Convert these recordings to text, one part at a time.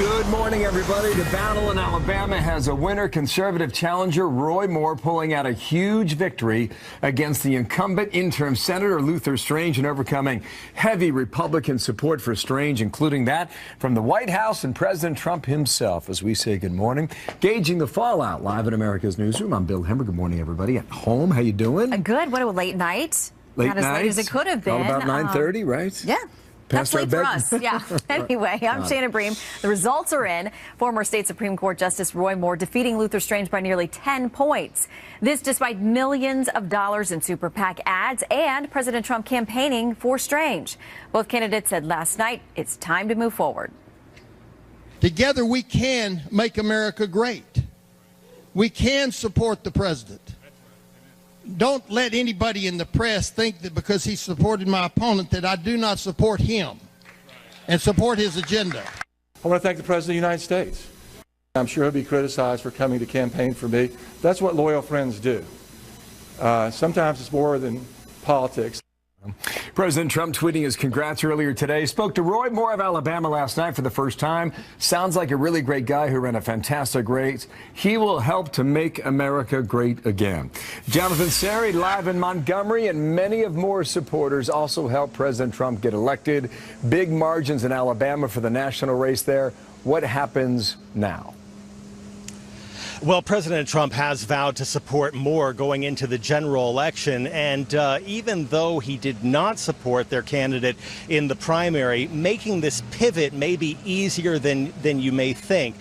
Good morning, everybody. The battle in Alabama has a winner. Conservative challenger Roy Moore pulling out a huge victory against the incumbent interim Senator Luther Strange and overcoming heavy Republican support for Strange, including that from the White House and President Trump himself. As we say good morning, gauging the fallout live in America's Newsroom. I'm Bill Hemmer. Good morning, everybody. At home, how you doing? Good. What a late night. Not as late as it could have been. All about 9:30, right? Yeah. That's late for us. Yeah. Anyway, I'm Shannon Bream. The results are in. Former state Supreme Court Justice Roy Moore defeating Luther Strange by nearly 10 points. This despite millions of dollars in super PAC ads and President Trump campaigning for Strange. Both candidates said last night it's time to move forward. Together we can make America great. We can support the president. Don't let anybody in the press think that because he supported my opponent that I do not support him and support his agenda. I want to thank the President of the United States. I'm sure he'll be criticized for coming to campaign for me. That's what loyal friends do. Sometimes it's more than politics. President Trump tweeting his congrats earlier today. Spoke to Roy Moore of Alabama last night for the first time. Sounds like a really great guy who ran a fantastic race. He will help to make America great again. Jonathan Seri live in Montgomery, and many of Moore's supporters also helped President Trump get elected. Big margins in Alabama for the national race there. What happens now? Well, President Trump has vowed to support Moore going into the general election, and even though he did not support their candidate in the primary, making this pivot may be easier than you may think.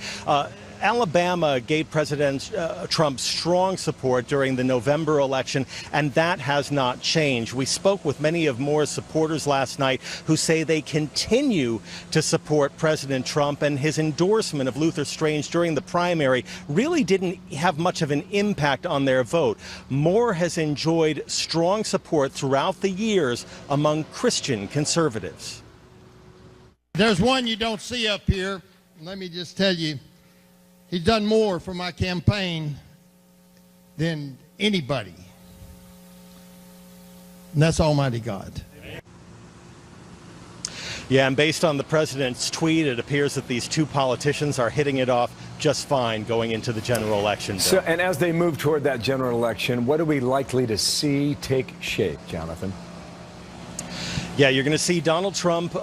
Alabama gave President Trump strong support during the November election, and that has not changed. We spoke with many of Moore's supporters last night who say they continue to support President Trump, and his endorsement of Luther Strange during the primary really didn't have much of an impact on their vote. Moore has enjoyed strong support throughout the years among Christian conservatives. There's one you don't see up here. Let me just tell you. He's done more for my campaign than anybody. And that's Almighty God. Yeah, and based on the president's tweet, it appears that these two politicians are hitting it off just fine going into the general election. So, and as they move toward that general election, what are we likely to see take shape, Jonathan? Yeah, you're going to see Donald Trump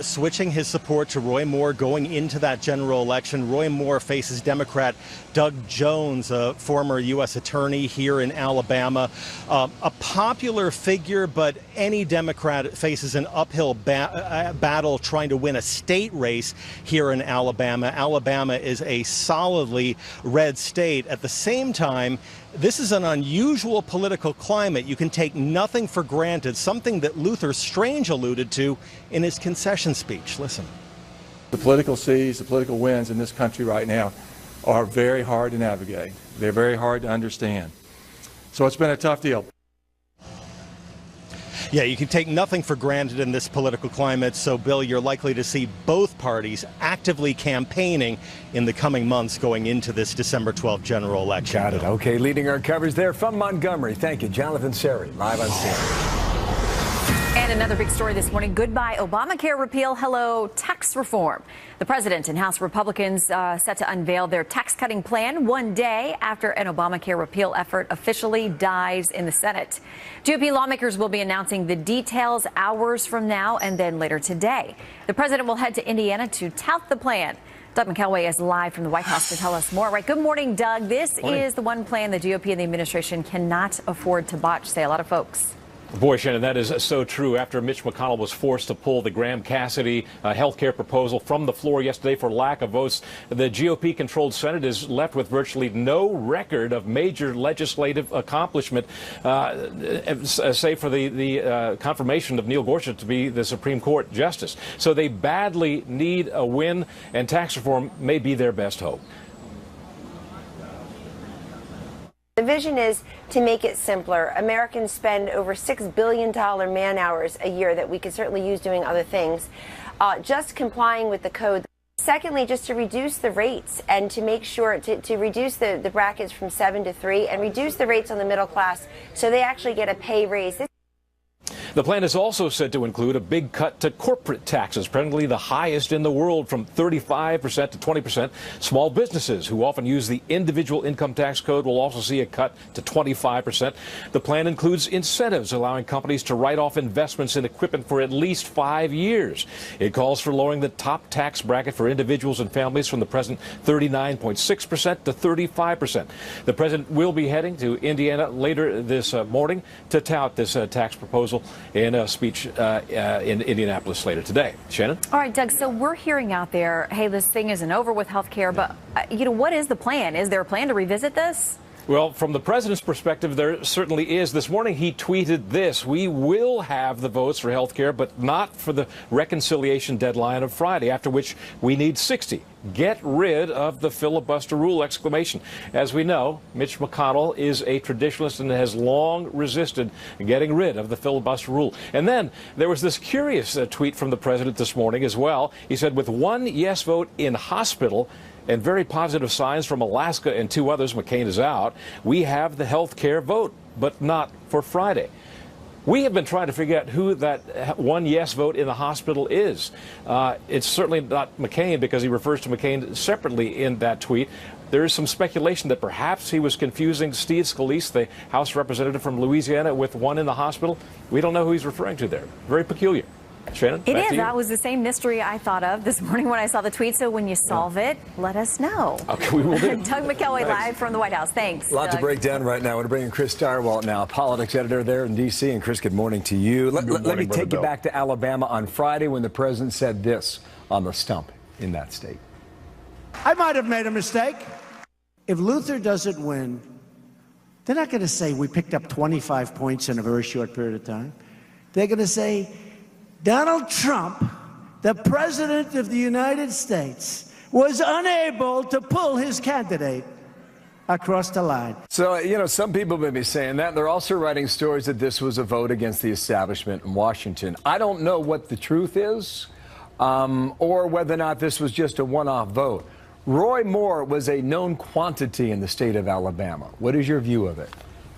switching his support to Roy Moore going into that general election. Roy Moore faces Democrat Doug Jones, a former U.S. attorney here in Alabama. A popular figure, but any Democrat faces an uphill battle trying to win a state race here in Alabama. Alabama is a solidly red state. At the same time, this is an unusual political climate. You can take nothing for granted, something that Luther Strange alluded to in his concession speech. Listen. The political seas, the political winds in this country right now are very hard to navigate. They're very hard to understand. So it's been a tough deal. Yeah, you can take nothing for granted in this political climate. So, Bill, you're likely to see both parties actively campaigning in the coming months going into this December 12th general election. Got it. Okay, leading our coverage there from Montgomery. Thank you, Jonathan Seri, live on CNN. And another big story this morning. Goodbye Obamacare repeal. Hello tax reform. The president and House Republicans set to unveil their tax-cutting plan one day after an Obamacare repeal effort officially dies in the Senate. GOP lawmakers will be announcing the details hours from now and then later today. The president will head to Indiana to tout the plan. Doug McElway is live from the White House to tell us more. Right. Good morning, Doug. This is the one plan the GOP and the administration cannot afford to botch, say a lot of folks. Boy, Shannon, that is so true. After Mitch McConnell was forced to pull the Graham-Cassidy health care proposal from the floor yesterday for lack of votes, the GOP-controlled Senate is left with virtually no record of major legislative accomplishment, save for the confirmation of Neil Gorsuch to be the Supreme Court justice. So they badly need a win, and tax reform may be their best hope. The vision is to make it simpler. Americans spend over $6 billion man hours a year that we could certainly use doing other things, just complying with the code. Secondly, just to reduce the rates and to make sure to reduce the brackets from 7 to 3 and reduce the rates on the middle class so they actually get a pay raise. The plan is also said to include a big cut to corporate taxes, presently the highest in the world, from 35% to 20%. Small businesses who often use the individual income tax code will also see a cut to 25%. The plan includes incentives allowing companies to write off investments in equipment for at least 5 years. It calls for lowering the top tax bracket for individuals and families from the present 39.6% to 35%. The president will be heading to Indiana later this morning to tout this tax proposal in a speech in Indianapolis later today. Shannon? All right, Doug, so we're hearing out there, hey, this thing isn't over with health care, but, what is the plan? Is there a plan to revisit this? Well, from the president's perspective, there certainly is. This morning, he tweeted this: "We will have the votes for health care, but not for the reconciliation deadline of Friday, after which we need 60. Get rid of the filibuster rule!" Exclamation. As we know, Mitch McConnell is a traditionalist and has long resisted getting rid of the filibuster rule. And then there was this curious tweet from the president this morning as well. He said, "With one yes vote in hospital and very positive signs from Alaska and 2 others, McCain is out, we have the health care vote, but not for Friday." We have been trying to figure out who that one yes vote in the hospital is. It's certainly not McCain, because he refers to McCain separately in that tweet. There is some speculation that perhaps he was confusing Steve Scalise, the House representative from Louisiana, with one in the hospital. We don't know who he's referring to there. Very peculiar. Shannon? It is. That was the same mystery I thought of this morning when I saw the tweet. So when you solve it, let us know. Okay, we will do. Doug McKelway live from the White House. Thanks. A lot to break down right now. I want to bring in Chris Stirewalt now, politics editor there in D.C. And Chris, good morning to you. Let me take you back to Alabama on Friday when the president said this on the stump in that state. I might have made a mistake. If Luther doesn't win, they're not going to say we picked up 25 points in a very short period of time. They're going to say Donald Trump, the President of the United States, was unable to pull his candidate across the line. So, some people may be saying that. They're also writing stories that this was a vote against the establishment in Washington. I don't know what the truth is, or whether or not this was just a one-off vote. Roy Moore was a known quantity in the state of Alabama. What is your view of it?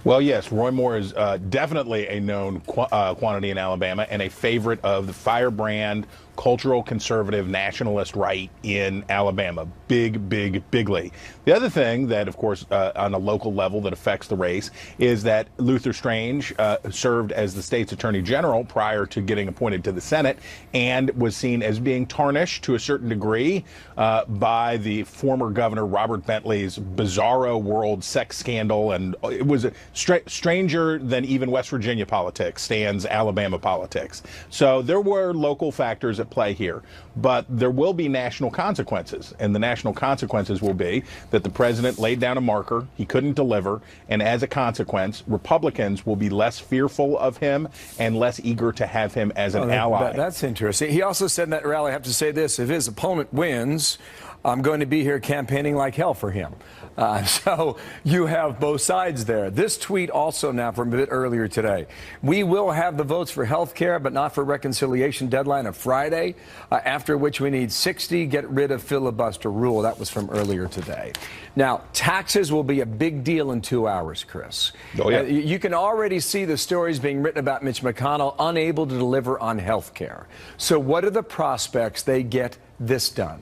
Well, yes, Roy Moore is definitely a known quantity in Alabama and a favorite of the firebrand cultural conservative nationalist right in Alabama. Bigly. The other thing that, of course, on a local level that affects the race is that Luther Strange served as the state's attorney general prior to getting appointed to the Senate and was seen as being tarnished to a certain degree by the former governor Robert Bentley's bizarro world sex scandal. And it was stranger than even West Virginia politics stands Alabama politics. So there were local factors at play here, but there will be national consequences, and the national consequences will be that the president laid down a marker, he couldn't deliver, and as a consequence, Republicans will be less fearful of him and less eager to have him as an ally. That's interesting. He also said in that rally, I have to say this, if his opponent wins, I'm going to be here campaigning like hell for him. So you have both sides there. This tweet also now from a bit earlier today. We will have the votes for health care, but not for reconciliation deadline of Friday, after which we need 60, get rid of filibuster rule. That was from earlier today. Now, taxes will be a big deal in 2 hours, Chris. Oh, yeah. You can already see the stories being written about Mitch McConnell unable to deliver on health care. So what are the prospects they get this done?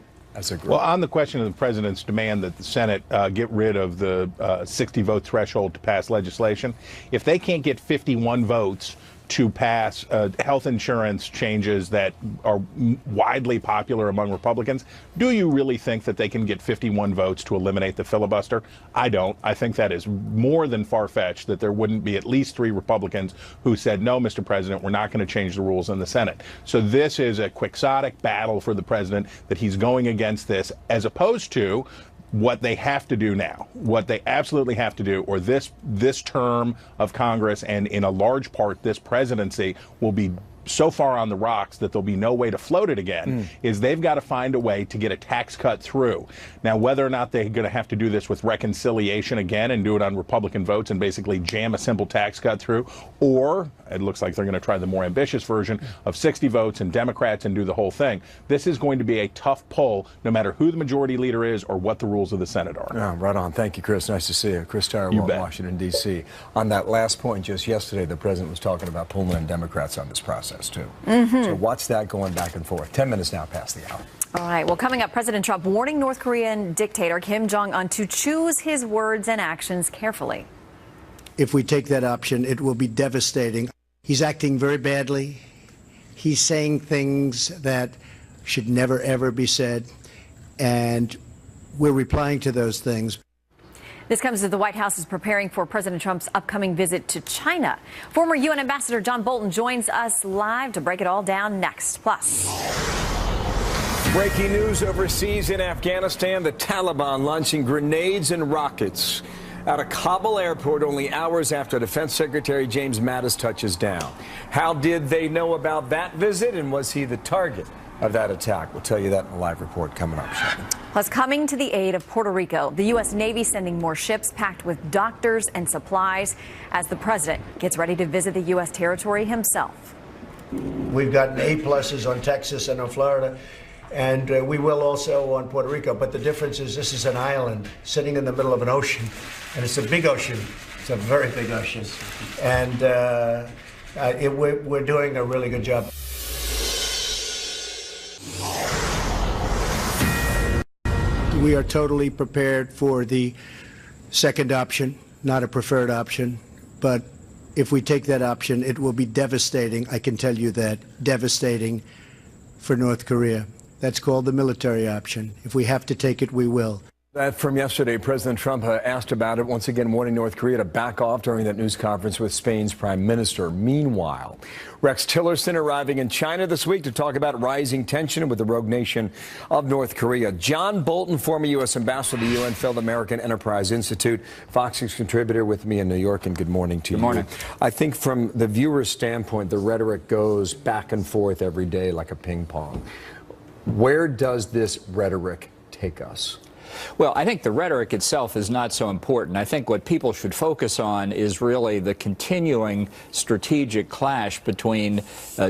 Well, on the question of the president's demand that the Senate get rid of the 60-vote threshold to pass legislation, if they can't get 51 votes to pass health insurance changes that are widely popular among Republicans, do you really think that they can get 51 votes to eliminate the filibuster? I don't. I think that is more than far-fetched, that there wouldn't be at least 3 Republicans who said, no, Mr. President, we're not going to change the rules in the Senate. So this is a quixotic battle for the president, that he's going against this, as opposed to what they have to do now, what they absolutely have to do, or this term of Congress and in a large part this presidency will be so far on the rocks that there'll be no way to float it again, is they've got to find a way to get a tax cut through. Now, whether or not they're going to have to do this with reconciliation again and do it on Republican votes and basically jam a simple tax cut through, or it looks like they're going to try the more ambitious version of 60 votes and Democrats and do the whole thing. This is going to be a tough pull, no matter who the majority leader is or what the rules of the Senate are. Yeah, right on. Thank you, Chris. Nice to see you. Chris Tyrell in Washington, D.C. On that last point, just yesterday, the president was talking about pulling in Democrats on this process, too. So watch that going back and forth. 10 minutes now past the hour. All right. Well, coming up, President Trump warning North Korean dictator Kim Jong-un to choose his words and actions carefully. If we take that option, it will be devastating. He's acting very badly. He's saying things that should never, ever be said. And we're replying to those things. This comes as the White House is preparing for President Trump's upcoming visit to China. Former UN Ambassador John Bolton joins us live to break it all down next. Plus, breaking news overseas in Afghanistan, the Taliban launching grenades and rockets at a Kabul airport only hours after Defense Secretary James Mattis touches down. How did they know about that visit, and was he the target of that attack? We'll tell you that in a live report coming up shortly. Plus, coming to the aid of Puerto Rico, the U.S. Navy sending more ships packed with doctors and supplies as the president gets ready to visit the U.S. territory himself. We've gotten A-pluses on Texas and on Florida, and we will also on Puerto Rico. But the difference is this is an island sitting in the middle of an ocean, and it's a big ocean. It's a very big ocean. And we're doing a really good job. We are totally prepared for the second option, not a preferred option. But if we take that option, it will be devastating. I can tell you that. Devastating for North Korea. That's called the military option. If we have to take it, we will. That from yesterday, President Trump asked about it, once again warning North Korea to back off during that news conference with Spain's prime minister. Meanwhile, Rex Tillerson arriving in China this week to talk about rising tension with the rogue nation of North Korea. John Bolton, former U.S. ambassador to the Unveiled American Enterprise Institute, Fox News contributor with me in New York, and good morning to you. Good morning. I think from the viewer's standpoint, the rhetoric goes back and forth every day like a ping pong. Where does this rhetoric take us? Well, I think the rhetoric itself is not so important. I think what people should focus on is really the continuing strategic clash between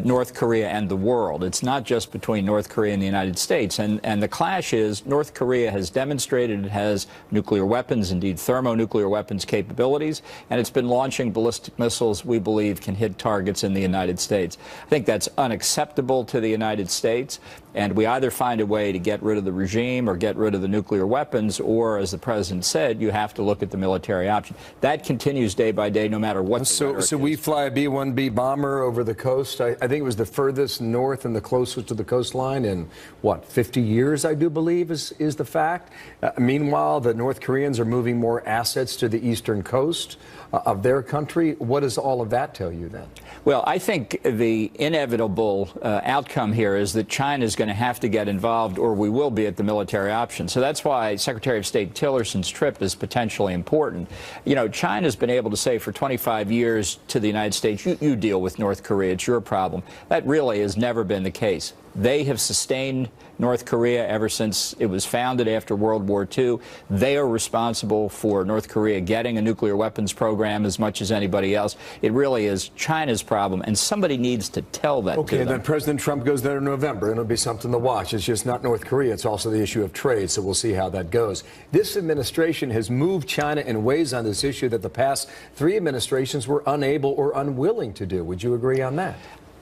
North Korea and the world. It's not just between North Korea and the United States. And the clash is North Korea has demonstrated it has nuclear weapons, indeed thermonuclear weapons capabilities, and it's been launching ballistic missiles we believe can hit targets in the United States. I think that's unacceptable to the United States. And we either find a way to get rid of the regime or get rid of the nuclear weapons, or, as the president said, you have to look at the military option. That continues day by day, no matter what. So we fly a B-1B bomber over the coast. I think it was the furthest north and the closest to the coastline in, what, 50 years, I do believe, is the fact. Meanwhile, the North Koreans are moving more assets to the eastern coast of their country. What does all of that tell you then? Well, I think the inevitable outcome here is that China is going to have to get involved, or we will be at the military option. So that's why Secretary of State Tillerson's trip is potentially important. You know, China's been able to say for 25 years to the United States, you deal with North Korea, it's your problem. That really has never been the case. They have sustained North Korea ever since it was founded after World War II. They are responsible for North Korea getting a nuclear weapons program as much as anybody else. It really is China's problem, and somebody needs to tell that to them. Okay, then President Trump goes there in November, and it'll be something to watch. It's just not North Korea. It's also the issue of trade, so we'll see how that goes. This administration has moved China in ways on this issue that the past three administrations were unable or unwilling to do. Would you agree on that?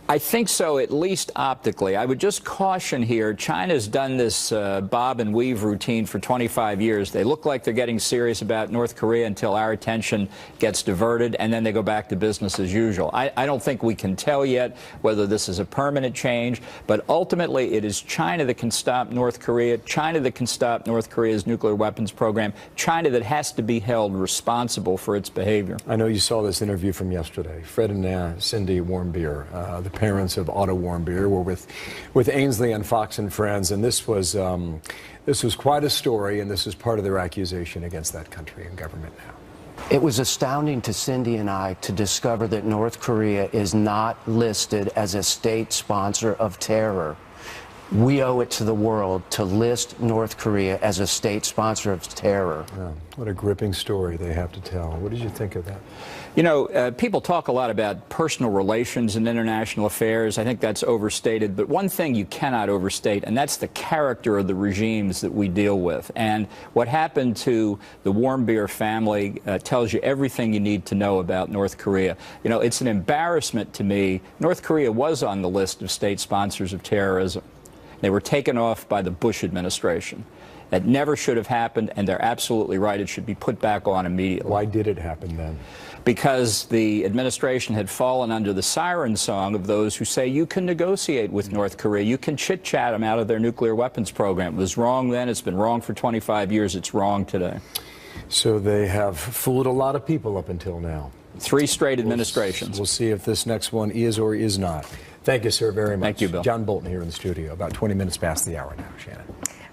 I think so, at least optically. I would just caution here, China's done this bob and weave routine for 25 years. They look like they're getting serious about North Korea until our attention gets diverted, and then they go back to business as usual. I don't think we can tell yet whether this is a permanent change, but ultimately it is China that can stop North Korea, China that can stop North Korea's nuclear weapons program, China that has to be held responsible for its behavior. I know you saw this interview from yesterday. Fred and Cindy Warmbier, the parents of Otto Warmbier, were with Ainsley on Fox and Friends, and this was quite a story, and this is part of their accusation against that country and government now. It was astounding to Cindy and I to discover that North Korea is not listed as a state sponsor of terror. We owe it to the world to list North Korea as a state sponsor of terror. Oh, what a gripping story they have to tell. What did you think of that? You know, people talk a lot about personal relations and international affairs. I think that's overstated. But one thing you cannot overstate, and that's the character of the regimes that we deal with. And what happened to the Warmbier family tells you everything you need to know about North Korea. You know, it's an embarrassment to me. North Korea was on the list of state sponsors of terrorism. They were taken off by the Bush administration. That never should have happened, and they're absolutely right. It should be put back on immediately. Why did it happen then? Because the administration had fallen under the siren song of those who say you can negotiate with North Korea, you can chit-chat them out of their nuclear weapons program. It was wrong then, it's been wrong for 25 years, it's wrong today. So they have fooled a lot of people up until now. 3 straight administrations. We'll see if this next one is or is not. Thank you, sir, very much. Thank you, Bill. John Bolton here in the studio, about 20 minutes past the hour now. Shannon.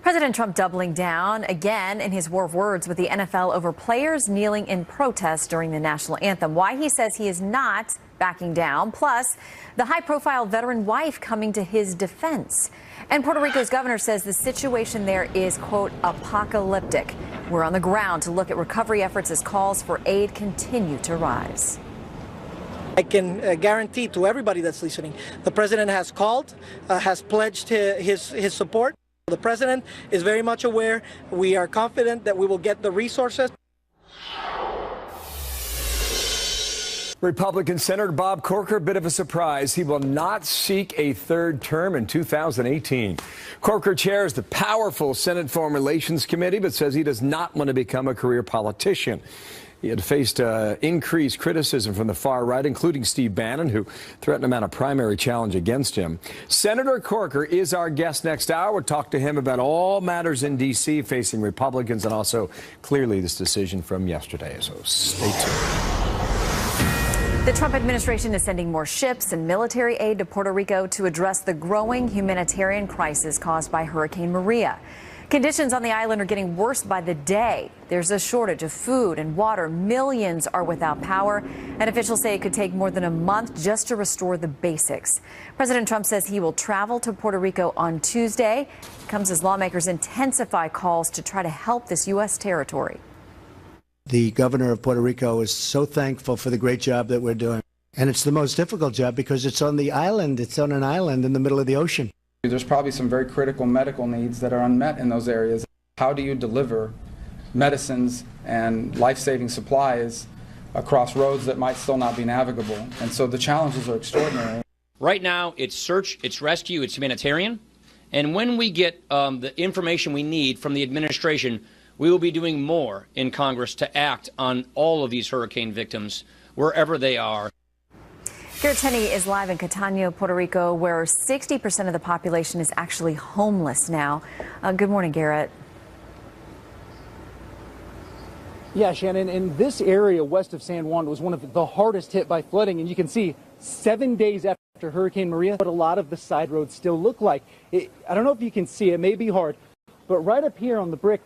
President Trump doubling down again in his war of words with the NFL over players kneeling in protest during the national anthem. Why he says he is not backing down, plus the high-profile veteran wife coming to his defense. And Puerto Rico's governor says the situation there is, quote, apocalyptic. We're on the ground to look at recovery efforts as calls for aid continue to rise. I can guarantee to everybody that's listening, the president has called, has pledged his support. The president is very much aware. We are confident that we will get the resources. Republican Senator Bob Corker, a bit of a surprise. He will not seek a third term in 2018. Corker chairs the powerful Senate Foreign Relations Committee, but says he does not want to become a career politician. He had faced increased criticism from the far right, including Steve Bannon, who threatened to mount a primary challenge against him. Senator Corker is our guest next hour. We'll talk to him about all matters in D.C. facing Republicans and also clearly this decision from yesterday. So stay tuned. The Trump administration is sending more ships and military aid to Puerto Rico to address the growing humanitarian crisis caused by Hurricane Maria. Conditions on the island are getting worse by the day. There's a shortage of food and water. Millions are without power, and officials say it could take more than a month just to restore the basics. President Trump says he will travel to Puerto Rico on Tuesday. It comes as lawmakers intensify calls to try to help this U.S. territory. The governor of Puerto Rico is so thankful for the great job that we're doing. And it's the most difficult job because it's on the island. It's on an island in the middle of the ocean. There's probably some very critical medical needs that are unmet in those areas. How do you deliver medicines and life-saving supplies across roads that might still not be navigable? And so the challenges are extraordinary. Right now, it's search, it's rescue, it's humanitarian. And when we get the information we need from the administration, we will be doing more in Congress to act on all of these hurricane victims, wherever they are. Garrett Tenney is live in Catania, Puerto Rico, where 60% of the population is actually homeless now. Good morning, Garrett. Yeah, Shannon, and this area west of San Juan was one of the hardest hit by flooding, and you can see 7 days after Hurricane Maria, what a lot of the side roads still look like. I don't know if you can see, it may be hard, but right up here on the brick,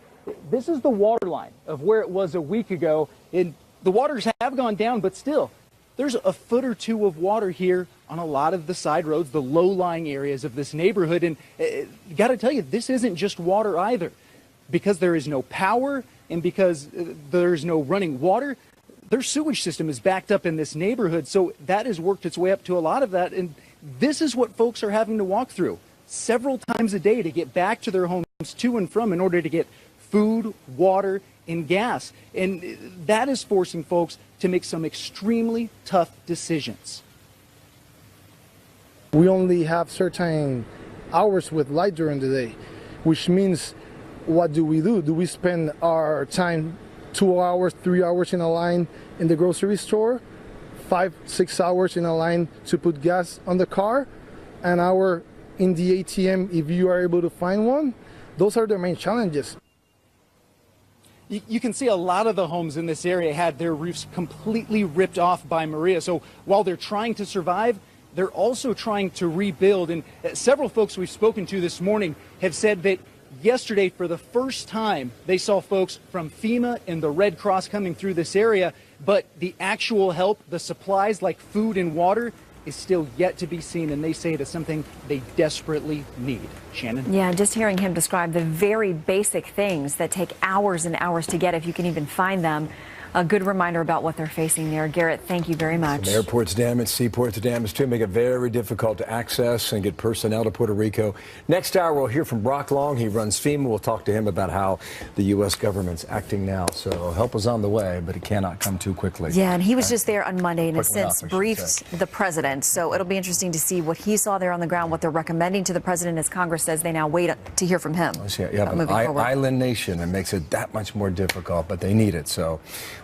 this is the water line of where it was a week ago. And the waters have gone down, but still, there's a foot or two of water here on a lot of the side roads, the low-lying areas of this neighborhood. And got to tell you, this isn't just water either. Because there is no power and because there's no running water, their sewage system is backed up in this neighborhood. So that has worked its way up to a lot of that. And this is what folks are having to walk through several times a day to get back to their homes to and from in order to get food, water, and gas. And that is forcing folks to make some extremely tough decisions. We only have certain hours with light during the day, which means what do? Do we spend our time 2 hours, 3 hours in a line in the grocery store, 5, 6 hours in a line to put gas on the car, an hour in the ATM if you are able to find one? Those are the main challenges. You can see a lot of the homes in this area had their roofs completely ripped off by Maria. So while they're trying to survive, they're also trying to rebuild. And several folks we've spoken to this morning have said that Yesterday, for the first time, they saw folks from FEMA and the Red Cross coming through this area, but the actual help, the supplies like food and water, is still yet to be seen, and they say it is something they desperately need. Shannon? Yeah, just hearing him describe the very basic things that take hours and hours to get, if you can even find them. A good reminder about what they're facing there. Garrett, thank you very much. Some airports damaged, seaports damaged too, make it very difficult to access and get personnel to Puerto Rico. Next hour, we'll hear from Brock Long. He runs FEMA. We'll talk to him about how the U.S. government's acting now. So help is on the way, but it cannot come too quickly. Yeah, and he was just there on Monday and has since briefed the president. So it'll be interesting to see what he saw there on the ground, what they're recommending to the president as Congress says they now wait to hear from him. Yeah, an island nation. It makes it that much more difficult, but they need it. So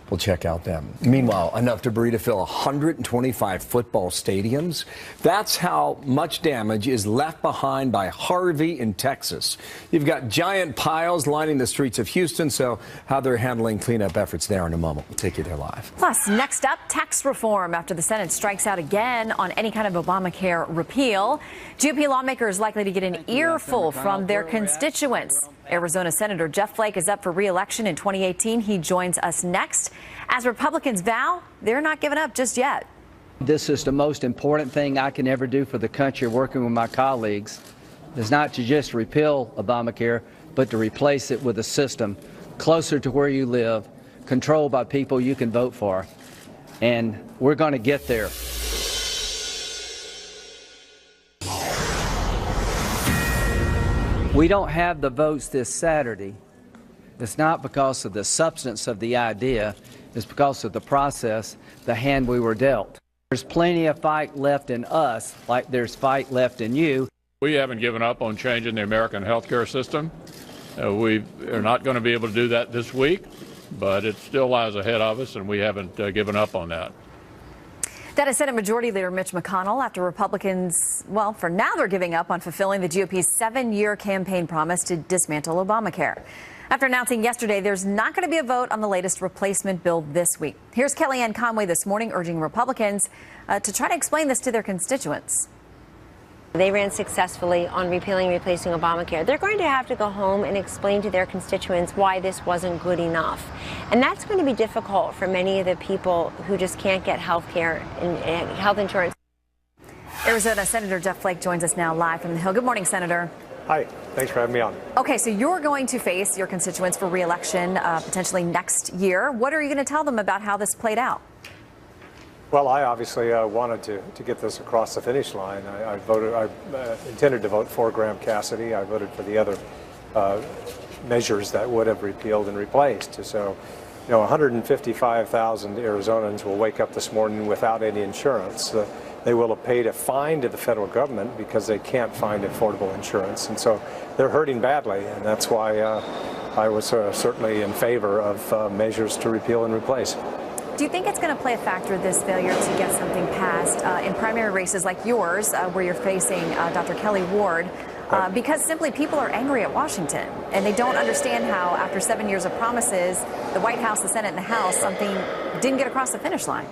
we'll check out them. Meanwhile, enough debris to fill 125 football stadiums. That's how much damage is left behind by Harvey in Texas. You've got giant piles lining the streets of Houston, so how they're handling cleanup efforts there in a moment. We'll take you there live. Plus, next up, tax reform after the Senate strikes out again on any kind of Obamacare repeal. GOP lawmakers likely to get an earful from their constituents. Arizona Senator Jeff Flake is up for re-election in 2018. He joins us next. As Republicans vow, they're not giving up just yet. This is the most important thing I can ever do for the country, working with my colleagues, is not to just repeal Obamacare, but to replace it with a system closer to where you live, controlled by people you can vote for. And we're going to get there. We don't have the votes this Saturday. It's not because of the substance of the idea. It's because of the process, the hand we were dealt. There's plenty of fight left in us, like there's fight left in you. We haven't given up on changing the American health care system. We are not going to be able to do that this week, but it still lies ahead of us, and we haven't given up on that. That is Senate Majority Leader Mitch McConnell after Republicans, well, for now they're giving up on fulfilling the GOP's 7-year campaign promise to dismantle Obamacare. After announcing yesterday there's not going to be a vote on the latest replacement bill this week. Here's Kellyanne Conway this morning urging Republicans to try to explain this to their constituents. They ran successfully on repealing and replacing Obamacare. They're going to have to go home and explain to their constituents why this wasn't good enough. And that's going to be difficult for many of the people who just can't get health care and health insurance. Arizona Senator Jeff Flake joins us now live from the Hill. Good morning, Senator. Hi. Thanks for having me on. Okay, so you're going to face your constituents for re-election potentially next year. What are you going to tell them about how this played out? Well, I obviously wanted to get this across the finish line. I intended to vote for Graham Cassidy. I voted for the other measures that would have repealed and replaced. So, 155,000 Arizonans will wake up this morning without any insurance. They will have paid a fine to the federal government because they can't find affordable insurance. And so they're hurting badly, and that's why I was certainly in favor of measures to repeal and replace. Do you think it's going to play a factor, this failure to get something passed in primary races like yours, where you're facing Dr. Kelly Ward, because simply people are angry at Washington, and they don't understand how, after 7 years of promises, the White House, the Senate, and the House, something didn't get across the finish line?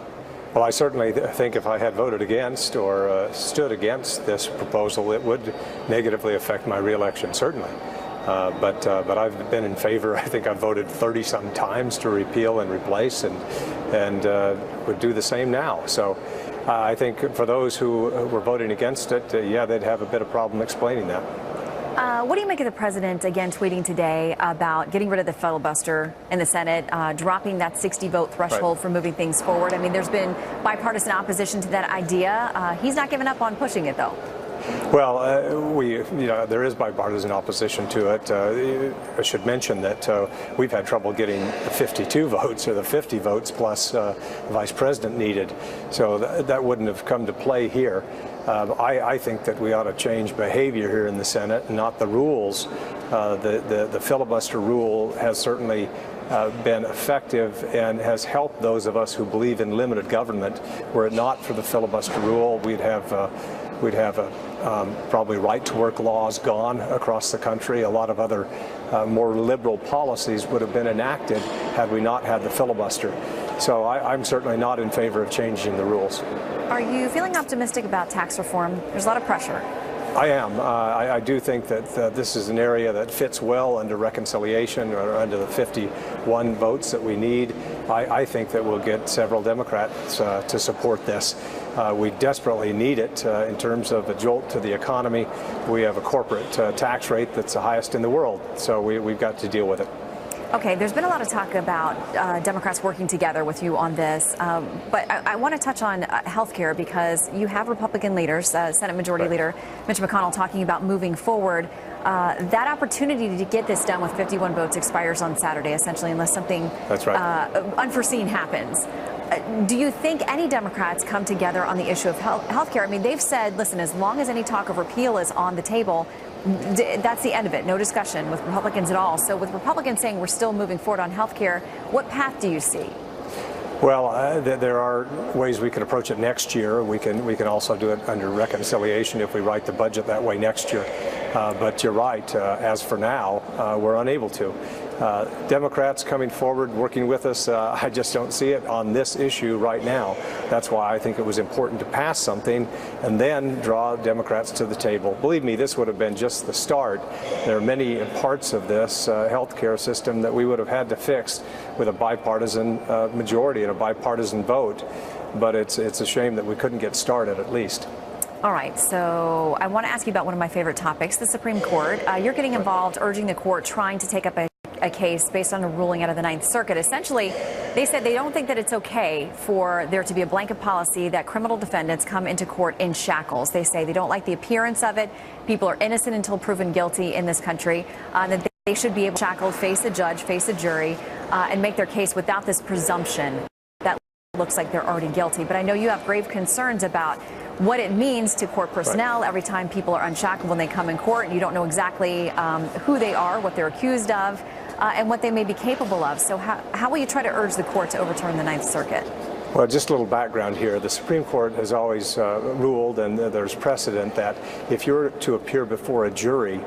Well, I certainly think if I had voted against or stood against this proposal, it would negatively affect my reelection, certainly. But I've been in favor. I think I've voted 30-some times to repeal and replace, and would do the same now. So I think for those who were voting against it, yeah, they'd have a bit of problem explaining that. What do you make of the president, again, tweeting today about getting rid of the filibuster in the Senate, dropping that 60-vote threshold for moving things forward? I mean, there's been bipartisan opposition to that idea. He's not giving up on pushing it, though. Well, there is bipartisan opposition to it. I should mention that we've had trouble getting the 52 votes or the 50 votes plus the vice president needed. So that wouldn't have come to play here. I think that we ought to change behavior here in the Senate, not the rules. The filibuster rule has certainly been effective and has helped those of us who believe in limited government. Were it not for the filibuster rule, we'd have probably right-to-work laws gone across the country. A lot of other more liberal policies would have been enacted had we not had the filibuster. So I'm certainly not in favor of changing the rules. Are you feeling optimistic about tax reform? There's a lot of pressure. I am. I do think that this is an area that fits well under reconciliation or under the 51 votes that we need. I think that we'll get several Democrats to support this. We desperately need it in terms of a jolt to the economy. We have a corporate tax rate that's the highest in the world, so we've got to deal with it. Okay, there's been a lot of talk about Democrats working together with you on this, but I want to touch on health care because you have Republican leaders, Senate Majority Leader Mitch McConnell, talking about moving forward. That opportunity to get this done with 51 votes expires on Saturday, essentially, unless something unforeseen happens. Do you think any Democrats come together on the issue of health care? I mean, they've said, listen, as long as any talk of repeal is on the table, that's the end of it. No discussion with Republicans at all. So with Republicans saying we're still moving forward on health care, what path do you see? Well, there are ways we can approach it next year. We can also do it under reconciliation if we write the budget that way next year. But you're right. As for now, we're unable to. Democrats coming forward, working with us, I just don't see it on this issue right now. That's why I think it was important to pass something and then draw Democrats to the table. Believe me, this would have been just the start. There are many parts of this health care system that we would have had to fix with a bipartisan majority and a bipartisan vote. But it's a shame that we couldn't get started at least. All right, so I want to ask you about one of my favorite topics, the Supreme Court. You're getting involved, urging the court, trying to take up a case based on a ruling out of the Ninth Circuit. Essentially, they said they don't think that it's okay for there to be a blanket policy that criminal defendants come into court in shackles. They say they don't like the appearance of it. People are innocent until proven guilty in this country. That they should be able to shackle, face a judge, face a jury, and make their case without this presumption that looks like they're already guilty. But I know you have grave concerns about what it means to court personnel every time people are unshackled when they come in court. You don't know exactly who they are, what they're accused of, and what they may be capable of. So how will you try to urge the court to overturn the Ninth Circuit? Well, just a little background here. The Supreme Court has always ruled, and there's precedent, that if you're to appear before a jury,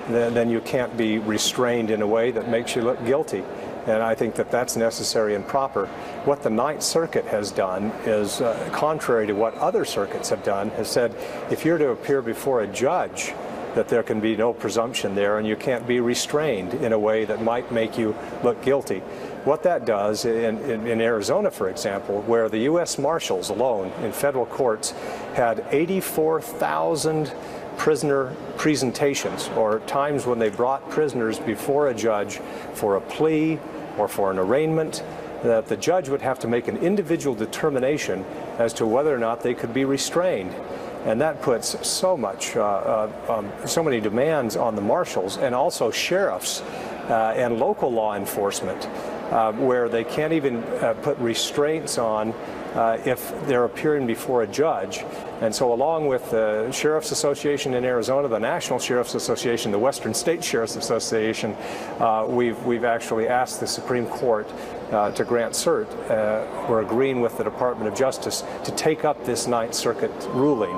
then you can't be restrained in a way that makes you look guilty. And I think that that's necessary and proper. What the Ninth Circuit has done is, contrary to what other circuits have done, has said if you're to appear before a judge, that there can be no presumption there and you can't be restrained in a way that might make you look guilty. What that does in Arizona, for example, where the U.S. Marshals alone in federal courts had 84,000 prisoner presentations, or times when they brought prisoners before a judge for a plea or for an arraignment, that the judge would have to make an individual determination as to whether or not they could be restrained. And that puts so many demands on the marshals and also sheriffs and local law enforcement, where they can't even put restraints on if they're appearing before a judge. And so along with the Sheriff's Association in Arizona, the National Sheriff's Association, the Western State Sheriff's Association, we've actually asked the Supreme Court to grant cert. We're agreeing with the Department of Justice to take up this Ninth Circuit ruling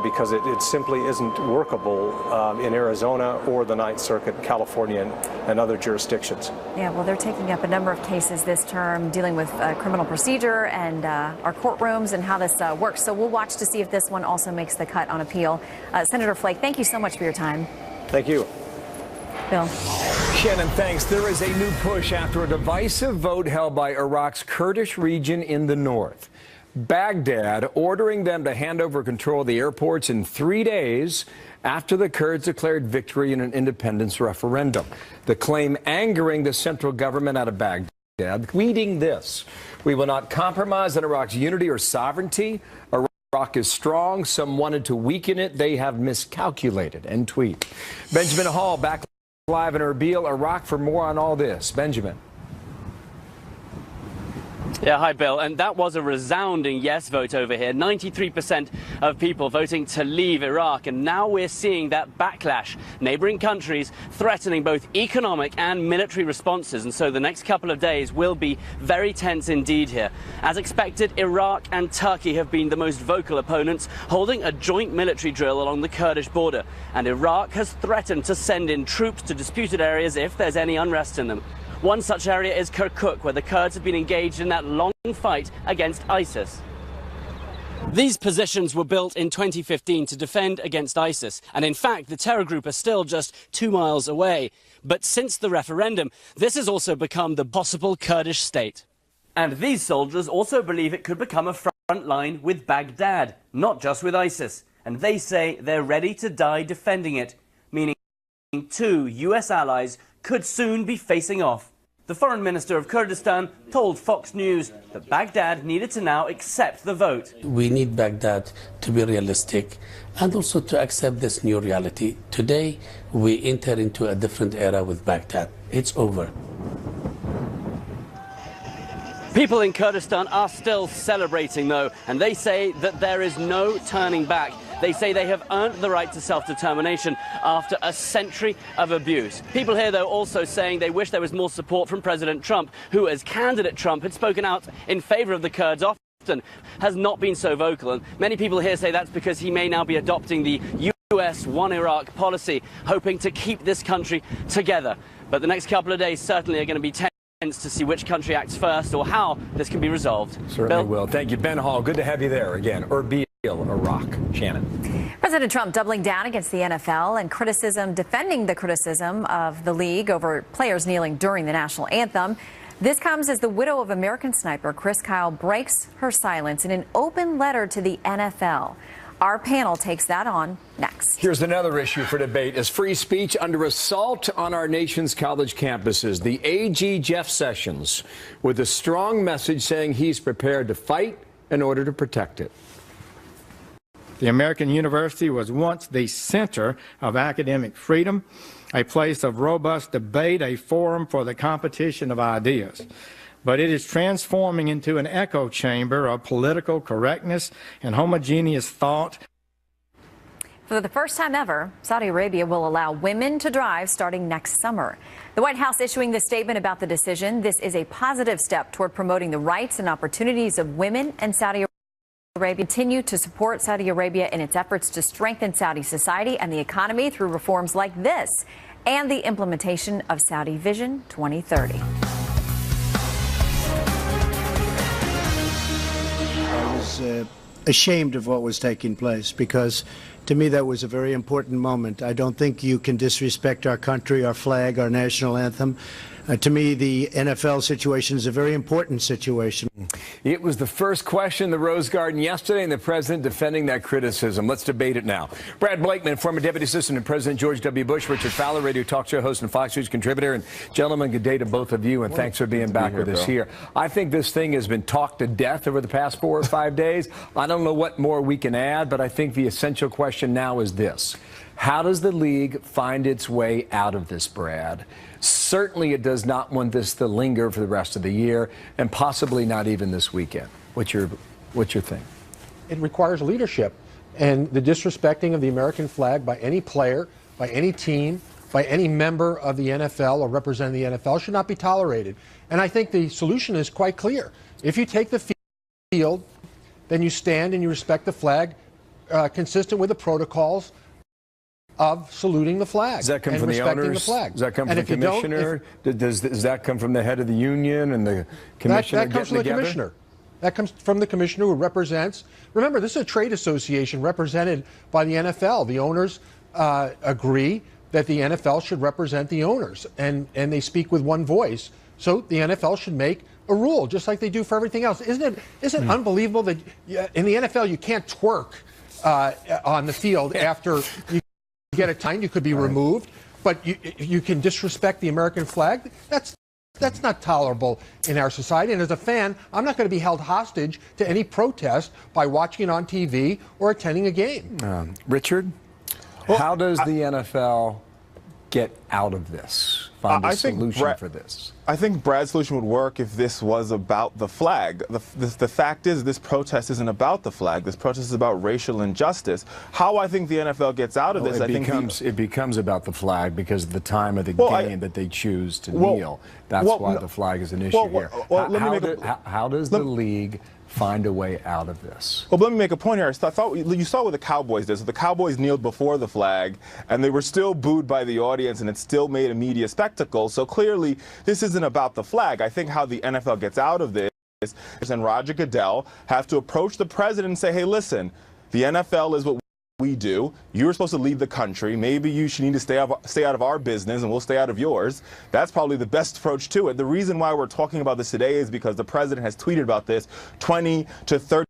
because it simply isn't workable in Arizona or the Ninth Circuit, California, and other jurisdictions. Yeah, well, they're taking up a number of cases this term dealing with criminal procedure and our courtrooms and how this works. So we'll watch to see if this one also makes the cut on appeal. Senator Flake, thank you so much for your time. Thank you. Bill. Shannon, thanks. There is a new push after a divisive vote held by Iraq's Kurdish region in the north. Baghdad ordering them to hand over control of the airports in 3 days after the Kurds declared victory in an independence referendum. The claim angering the central government out of Baghdad, tweeting this: "We will not compromise on Iraq's unity or sovereignty. Iraq is strong. Some wanted to weaken it. They have miscalculated." End tweet. Benjamin Hall back live in Erbil, Iraq, for more on all this. Benjamin. Yeah, hi, Bill. And that was a resounding yes vote over here. 93% of people voting to leave Iraq. And now we're seeing that backlash. Neighboring countries threatening both economic and military responses. And so the next couple of days will be very tense indeed here. As expected, Iraq and Turkey have been the most vocal opponents, holding a joint military drill along the Kurdish border. And Iraq has threatened to send in troops to disputed areas if there's any unrest in them. One such area is Kirkuk, where the Kurds have been engaged in that long fight against ISIS. These positions were built in 2015 to defend against ISIS, and in fact the terror group are still just 2 miles away. But since the referendum, this has also become the possible Kurdish state. And these soldiers also believe it could become a front line with Baghdad, not just with ISIS. And they say they're ready to die defending it, meaning 2 US allies could soon be facing off. The foreign minister of Kurdistan told Fox News that Baghdad needed to now accept the vote. We need Baghdad to be realistic and also to accept this new reality. Today, we enter into a different era with Baghdad. It's over. People in Kurdistan are still celebrating, though, and they say that there is no turning back. They say they have earned the right to self-determination after a century of abuse. People here, though, also saying they wish there was more support from President Trump, who, as candidate Trump, had spoken out in favor of the Kurds often, has not been so vocal. And many people here say that's because he may now be adopting the US One Iraq policy, hoping to keep this country together. But the next couple of days certainly are going to be tense to see which country acts first or how this can be resolved. Certainly will. Thank you, Ben Hall. Good to have you there again. Erbil, Iraq. Shannon. President Trump doubling down against the NFL and defending the criticism of the league over players kneeling during the national anthem. This comes as the widow of American sniper Chris Kyle breaks her silence in an open letter to the NFL. Our panel takes that on next. Here's another issue for debate. Is free speech under assault on our nation's college campuses? The AG, Jeff Sessions, with a strong message saying he's prepared to fight in order to protect it. The American University was once the center of academic freedom, a place of robust debate, a forum for the competition of ideas. But it is transforming into an echo chamber of political correctness and homogeneous thought. For the first time ever, Saudi Arabia will allow women to drive starting next summer. The White House issuing the statement about the decision. This is a positive step toward promoting the rights and opportunities of women and Saudi Arabia. Continue to support Saudi Arabia in its efforts to strengthen Saudi society and the economy through reforms like this and the implementation of Saudi Vision 2030. I was ashamed of what was taking place because to me that was a very important moment. I don't think you can disrespect our country, our flag, our national anthem. To me, the NFL situation is a very important situation. It was the first question in the Rose Garden yesterday, and the president defending that criticism. Let's debate it now. Brad Blakeman, former Deputy Assistant to President George W. Bush, Richard Fowler, radio talk show host and Fox News contributor. And gentlemen, good day to both of you, and thanks for being back with us here. I think this thing has been talked to death over the past 4 or 5 days. I don't know what more we can add, but I think the essential question now is this. How does the league find its way out of this, Brad? Certainly it does not want this to linger for the rest of the year, and possibly not even this weekend. What's your thing? It requires leadership, and the disrespecting of the American flag by any player, by any team, by any member of the NFL or representing the NFL should not be tolerated. And I think the solution is quite clear. If you take the field, then you stand and you respect the flag consistent with the protocols of saluting the flag. Does that come from the owners? Does that come from the commissioner? Does that come from the head of the union and the commissioner? That comes from the commissioner. That comes from the commissioner who represents. Remember, this is a trade association represented by the NFL. The owners agree that the NFL should represent the owners, and they speak with one voice. So the NFL should make a rule, just like they do for everything else. Isn't it unbelievable that in the NFL you can't twerk on the field after you get a time, you could be removed, but you can disrespect the American flag? That's not tolerable in our society. And as a fan, I'm not going to be held hostage to any protest by watching it on TV or attending a game. Richard, how does the NFL get out of this? Find a solution for this? I think Brad's solution would work if this was about the flag. The fact is, this protest isn't about the flag. This protest is about racial injustice. How I think the NFL gets out of this, it becomes about the flag because of the time of the game that they choose to kneel. That's why the flag is an issue here. How does the league find a way out of this? Well, let me make a point here. I thought you saw what the Cowboys did. So the Cowboys kneeled before the flag, and they were still booed by the audience, and it still made a media spectacle. So clearly, this isn't about the flag. I think how the NFL gets out of this and Roger Goodell have to approach the president and say, hey, listen, the NFL is what we do. You're supposed to lead the country. Maybe you should need to stay out of our business and we'll stay out of yours. That's probably the best approach to it. The reason why we're talking about this today is because the president has tweeted about this 20 to 30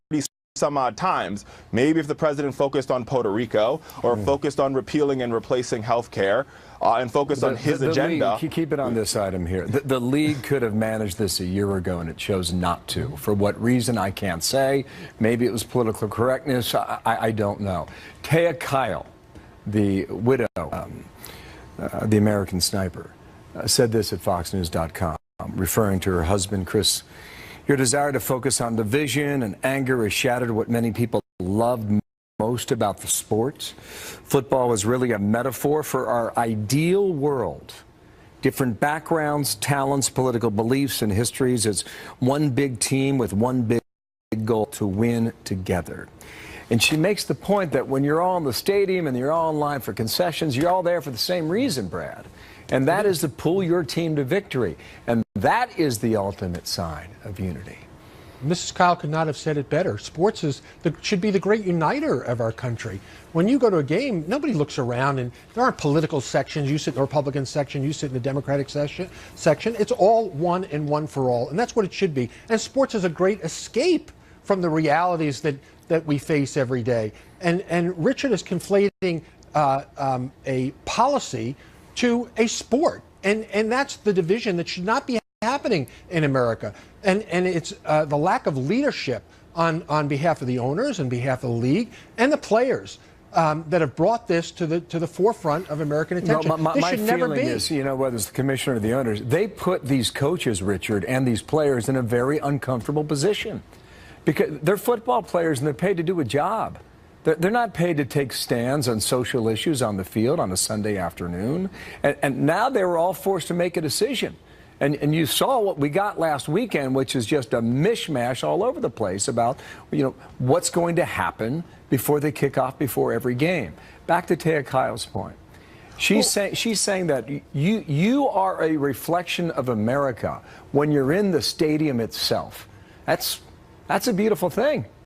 some odd times. Maybe if the president focused on Puerto Rico or focused on repealing and replacing health care and focused on his agenda. League, keep it on this item here. The league could have managed this a year ago and it chose not to. For what reason, I can't say. Maybe it was political correctness. I don't know. Taya Kyle, the widow, the American sniper, said this at FoxNews.com, referring to her husband, Chris. Your desire to focus on division and anger has shattered what many people loved most about the sport. Football is really a metaphor for our ideal world. Different backgrounds, talents, political beliefs, and histories as one big team with one big goal to win together. And she makes the point that when you're all in the stadium and you're all in line for concessions, you're all there for the same reason, Brad. And that is to pull your team to victory. And that is the ultimate sign of unity. Mrs. Kyle could not have said it better. Sports should be the great uniter of our country. When you go to a game, nobody looks around, and there aren't political sections. You sit in the Republican section, you sit in the Democratic section. It's all one and one for all, and that's what it should be. And sports is a great escape from the realities that we face every day. And Richard is conflating a policy to a sport, and that's the division that should not be happening in America. And it's the lack of leadership on behalf of the owners, and behalf of the league, and the players that have brought this to the forefront of American attention. No, my feeling is, whether it's the commissioner or the owners, they put these coaches, Richard, and these players in a very uncomfortable position because they're football players and they're paid to do a job. They're not paid to take stands on social issues on the field on a Sunday afternoon. And now they were all forced to make a decision. And you saw what we got last weekend, which is just a mishmash all over the place about, what's going to happen before they kick off before every game. Back to Taya Kyle's point. She's saying that you are a reflection of America when you're in the stadium itself. That's a beautiful thing.